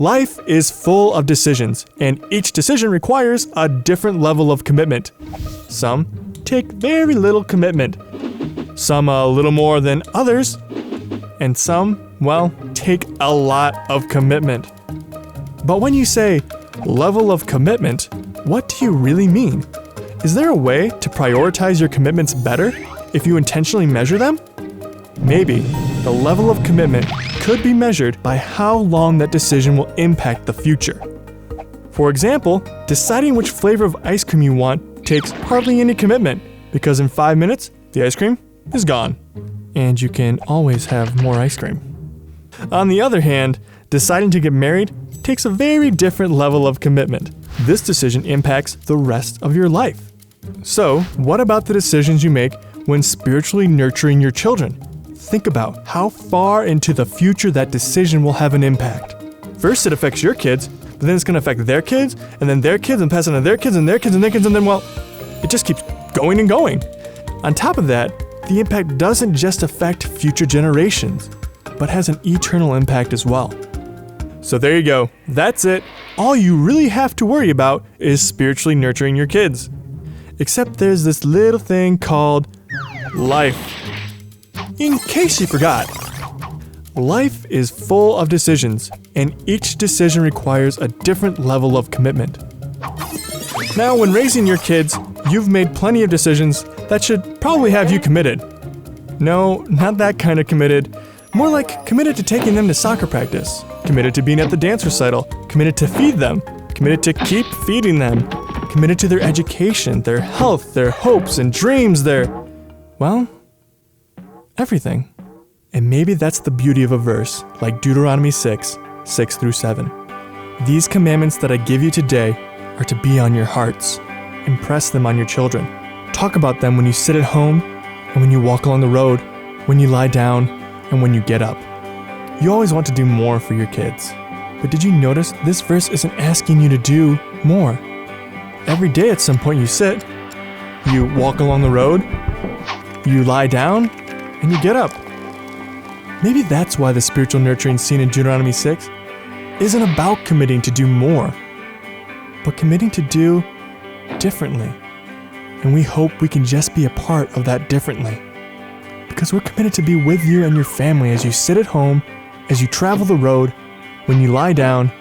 Life is full of decisions, and each decision requires a different level of commitment. Some take very little commitment, some a little more than others, and some, well, take a lot of commitment. But when you say level of commitment, what do you really mean? Is there a way to prioritize your commitments better if you intentionally measure them? Maybe the level of commitment could be measured by how long that decision will impact the future. For example, deciding which flavor of ice cream you want takes hardly any commitment, because in 5 minutes, the ice cream is gone. And you can always have more ice cream. On the other hand, deciding to get married takes a very different level of commitment. This decision impacts the rest of your life. So, what about the decisions you make when spiritually nurturing your children? Think about how far into the future that decision will have an impact. First, it affects your kids, but then it's going to affect their kids, and then their kids, and pass it on to their kids, and their kids, and their kids, and then, well, it just keeps going and going. On top of that, the impact doesn't just affect future generations, but has an eternal impact as well. So there you go. That's it. All you really have to worry about is spiritually nurturing your kids. Except there's this little thing called life. In case you forgot, life is full of decisions, and each decision requires a different level of commitment. Now, when raising your kids, you've made plenty of decisions that should probably have you committed. No, not that kind of committed. More like committed to taking them to soccer practice, committed to being at the dance recital, committed to feed them, committed to keep feeding them, committed to their education, their health, their hopes and dreams, well, everything. And maybe that's the beauty of a verse like Deuteronomy 6:6-7. These commandments that I give you today are to be on your hearts. Impress them on your children. Talk about them when you sit at home and when you walk along the road, when you lie down, and when you get up. You always want to do more for your kids. But did you notice this verse isn't asking you to do more? Every day at some point you sit, you walk along the road, you lie down, and you get up. Maybe that's why the spiritual nurturing seen in Deuteronomy 6 isn't about committing to do more, but committing to do differently. And we hope we can just be a part of that differently. Because we're committed to be with you and your family as you sit at home, as you travel the road, when you lie down,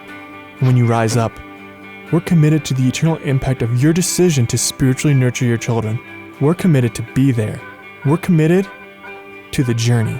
and when you rise up. We're committed to the eternal impact of your decision to spiritually nurture your children. We're committed to be there. We're committed to the journey.